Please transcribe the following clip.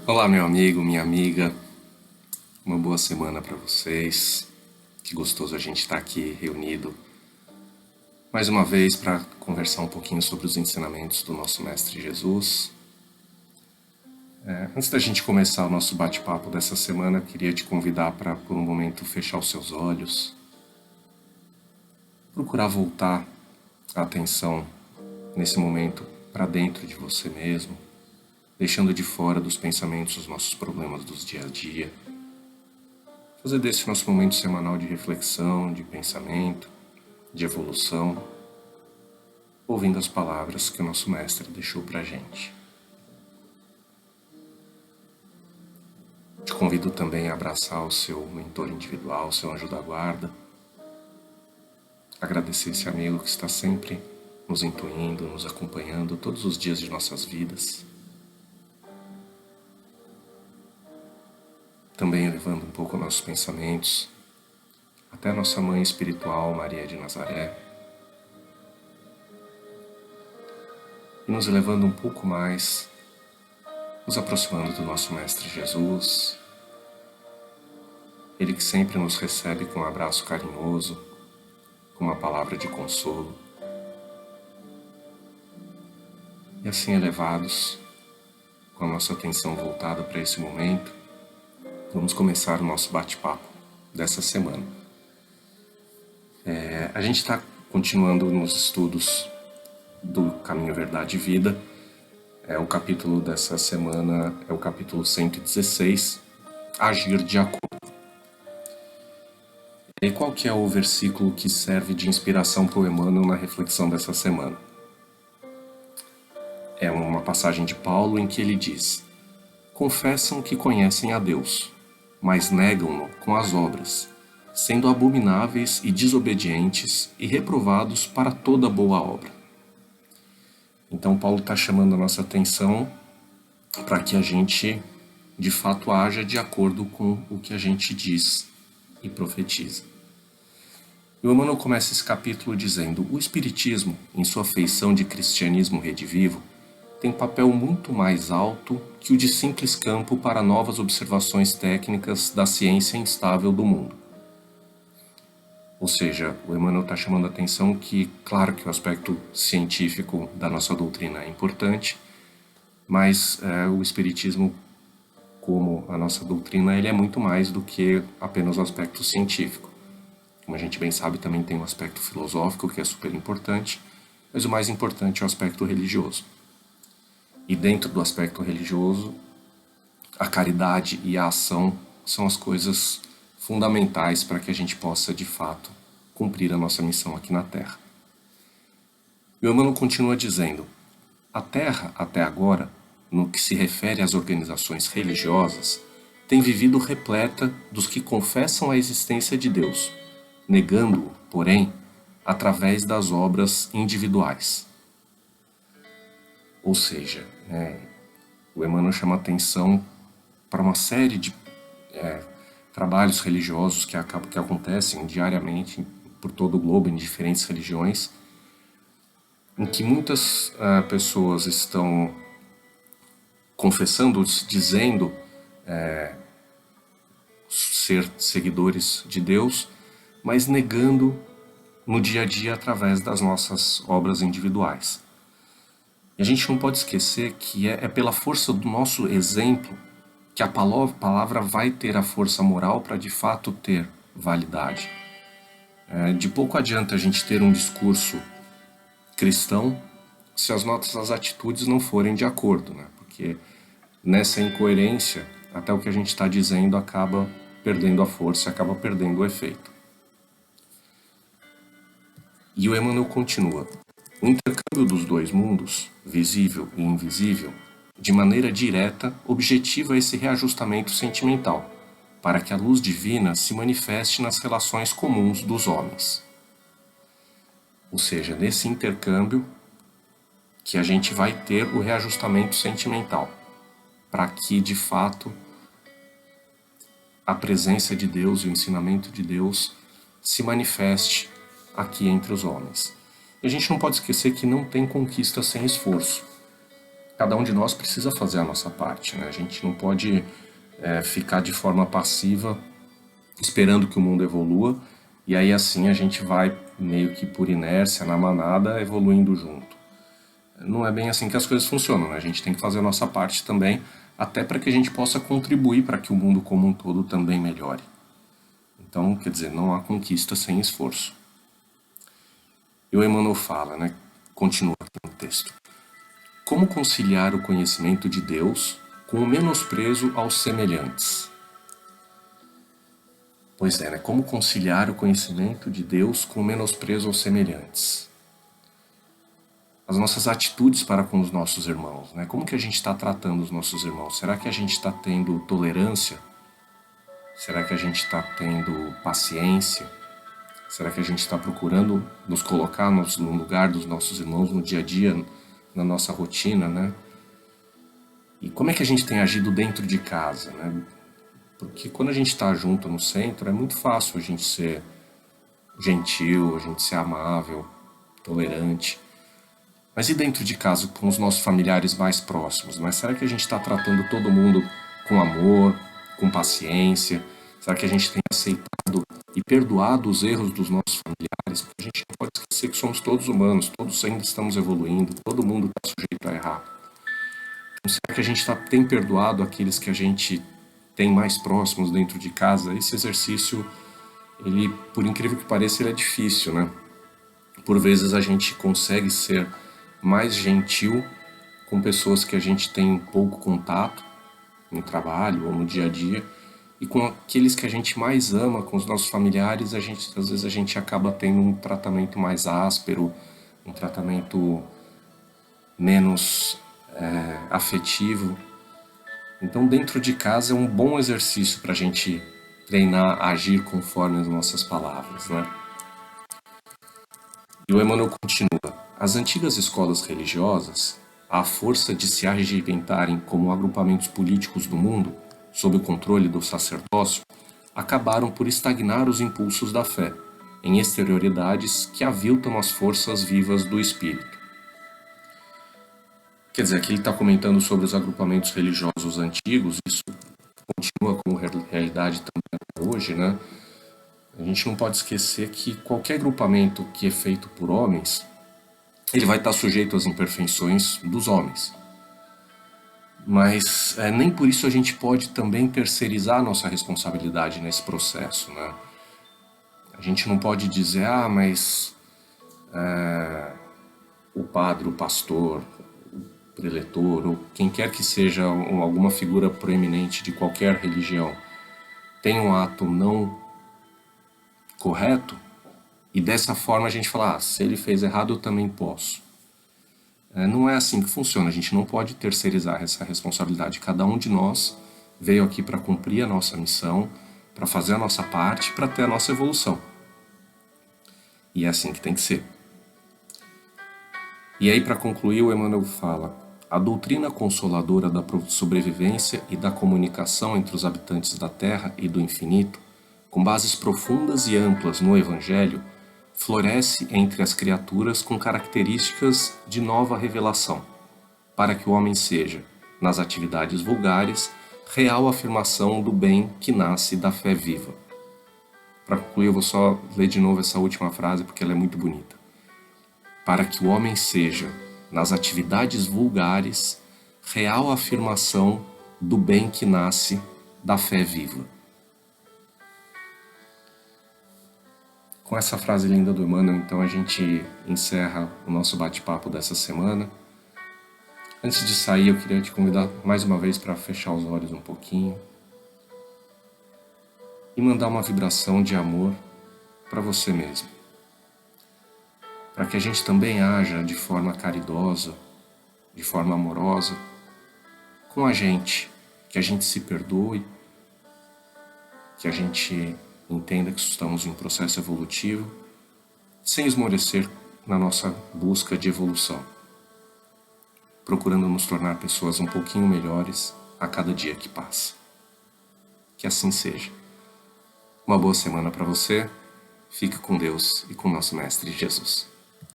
Olá, meu amigo, minha amiga. Uma boa semana para vocês. Que gostoso a gente estar aqui reunido mais uma vez para conversar um pouquinho sobre os ensinamentos do nosso Mestre Jesus. Antes da gente começar o nosso bate-papo dessa semana, eu queria te convidar para, por um momento, fechar os seus olhos, procurar voltar a atenção nesse momento para dentro de você mesmo, deixando de fora dos pensamentos os nossos problemas dos dia a dia. Fazer desse nosso momento semanal de reflexão, de pensamento, de evolução, ouvindo as palavras que o nosso mestre deixou pra gente. Te convido também a abraçar o seu mentor individual, o seu anjo da guarda. Agradecer esse amigo que está sempre nos intuindo, nos acompanhando todos os dias de nossas vidas. Também elevando um pouco nossos pensamentos até a nossa mãe espiritual, Maria de Nazaré. E nos elevando um pouco mais, nos aproximando do nosso Mestre Jesus, Ele que sempre nos recebe com um abraço carinhoso, com uma palavra de consolo. E assim elevados, com a nossa atenção voltada para esse momento, vamos começar o nosso bate-papo dessa semana. A gente está continuando nos estudos do Caminho, Verdade e Vida. O capítulo dessa semana é o capítulo 116, Agir de Acordo. E qual que é o versículo que serve de inspiração para o Emmanuel na reflexão dessa semana? É uma passagem de Paulo em que ele diz: confessam que conhecem a Deus, mas negam-no com as obras, sendo abomináveis e desobedientes e reprovados para toda boa obra. Então Paulo está chamando a nossa atenção para que a gente, de fato, haja de acordo com o que a gente diz e profetiza. E o Emmanuel começa esse capítulo dizendo: o Espiritismo, em sua feição de cristianismo redivivo, tem papel muito mais alto que o de simples campo para novas observações técnicas da ciência instável do mundo. Ou seja, o Emmanuel está chamando a atenção que, claro que o aspecto científico da nossa doutrina é importante, mas o Espiritismo, como a nossa doutrina, ele é muito mais do que apenas o aspecto científico. Como a gente bem sabe, também tem um aspecto filosófico que é super importante, mas o mais importante é o aspecto religioso. E dentro do aspecto religioso, a caridade e a ação são as coisas fundamentais para que a gente possa, de fato, cumprir a nossa missão aqui na Terra. E o Emmanuel continua dizendo: a Terra, até agora, no que se refere às organizações religiosas, tem vivido repleta dos que confessam a existência de Deus, negando-o, porém, através das obras individuais. Ou seja, o Emmanuel chama atenção para uma série de trabalhos religiosos que acontecem diariamente por todo o globo, em diferentes religiões, em que muitas pessoas estão confessando, dizendo ser seguidores de Deus, mas negando no dia a dia através das nossas obras individuais. E a gente não pode esquecer que é pela força do nosso exemplo que a palavra vai ter a força moral para de fato ter validade. De pouco adianta a gente ter um discurso cristão se as nossas atitudes não forem de acordo, né? Porque nessa incoerência, até o que a gente está dizendo acaba perdendo a força, acaba perdendo o efeito. E o Emmanuel continua: o intercâmbio dos dois mundos, visível e invisível, de maneira direta, objetiva esse reajustamento sentimental, para que a luz divina se manifeste nas relações comuns dos homens. Ou seja, nesse intercâmbio que a gente vai ter o reajustamento sentimental, para que, de fato, a presença de Deus e o ensinamento de Deus se manifeste aqui entre os homens. E a gente não pode esquecer que não tem conquista sem esforço. cada um de nós precisa fazer a nossa parte, né? A gente não pode ficar de forma passiva esperando que o mundo evolua e aí assim a gente vai meio que por inércia, na manada, evoluindo junto. Não é bem assim que as coisas funcionam, né? A gente tem que fazer a nossa parte também, até para que a gente possa contribuir para que o mundo como um todo também melhore. Então, quer dizer, não há conquista sem esforço. E o Emmanuel fala, né? Continua aqui no texto. Como conciliar o conhecimento de Deus com o menosprezo aos semelhantes? Pois é, né? Como conciliar o conhecimento de Deus com o menosprezo aos semelhantes? As nossas atitudes para com os nossos irmãos, né? Como que a gente está tratando os nossos irmãos? Será que a gente está tendo tolerância? Será que a gente está tendo paciência? Será que a gente está procurando nos colocar no lugar dos nossos irmãos no dia a dia, na nossa rotina, né? E como é que a gente tem agido dentro de casa, né? Porque quando a gente está junto no centro, é muito fácil a gente ser gentil, a gente ser amável, tolerante. Mas e dentro de casa, com os nossos familiares mais próximos? Mas será que a gente está tratando todo mundo com amor, com paciência? Será que a gente tem aceitado e perdoado os erros dos nossos familiares? Porque a gente não pode esquecer que somos todos humanos, todos ainda estamos evoluindo, todo mundo está sujeito a errar. Então, será que a gente tem perdoado aqueles que a gente tem mais próximos dentro de casa? Esse exercício, ele, por incrível que pareça, ele é difícil, né? Por vezes a gente consegue ser mais gentil com pessoas que a gente tem pouco contato no trabalho ou no dia a dia, e com aqueles que a gente mais ama, com os nossos familiares, às vezes a gente acaba tendo um tratamento mais áspero, um tratamento menos afetivo. Então, dentro de casa é um bom exercício para a gente treinar a agir conforme as nossas palavras, né? E o Emmanuel continua. As antigas escolas religiosas, à força de se arregimentarem como agrupamentos políticos do mundo, sob o controle do sacerdócio, acabaram por estagnar os impulsos da fé, em exterioridades que aviltam as forças vivas do espírito. Quer dizer, aqui ele está comentando sobre os agrupamentos religiosos antigos, isso continua como realidade também hoje, né? A gente não pode esquecer que qualquer agrupamento que é feito por homens, ele vai estar sujeito às imperfeições dos homens. Mas nem por isso a gente pode também terceirizar a nossa responsabilidade nesse processo, né? A gente não pode dizer, mas o padre, o pastor, o preletor, ou quem quer que seja alguma figura proeminente de qualquer religião, tem um ato não correto, e dessa forma a gente fala, se ele fez errado eu também posso. Não é assim que funciona, a gente não pode terceirizar essa responsabilidade. Cada um de nós veio aqui para cumprir a nossa missão, para fazer a nossa parte, para ter a nossa evolução. E é assim que tem que ser. E aí, para concluir, o Emmanuel fala: a doutrina consoladora da sobrevivência e da comunicação entre os habitantes da Terra e do infinito, com bases profundas e amplas no Evangelho, floresce entre as criaturas com características de nova revelação, para que o homem seja, nas atividades vulgares, real afirmação do bem que nasce da fé viva. Para concluir, eu vou só ler de novo essa última frase porque ela é muito bonita. Para que o homem seja, nas atividades vulgares, real afirmação do bem que nasce da fé viva. Com essa frase linda do Emmanuel, então a gente encerra o nosso bate-papo dessa semana. Antes de sair, eu queria te convidar mais uma vez para fechar os olhos um pouquinho e mandar uma vibração de amor para você mesmo. Para que a gente também haja de forma caridosa, de forma amorosa com a gente, que a gente se perdoe, que a gente entenda que estamos em um processo evolutivo, sem esmorecer na nossa busca de evolução, procurando nos tornar pessoas um pouquinho melhores a cada dia que passa. Que assim seja. Uma boa semana para você, fique com Deus e com nosso Mestre Jesus.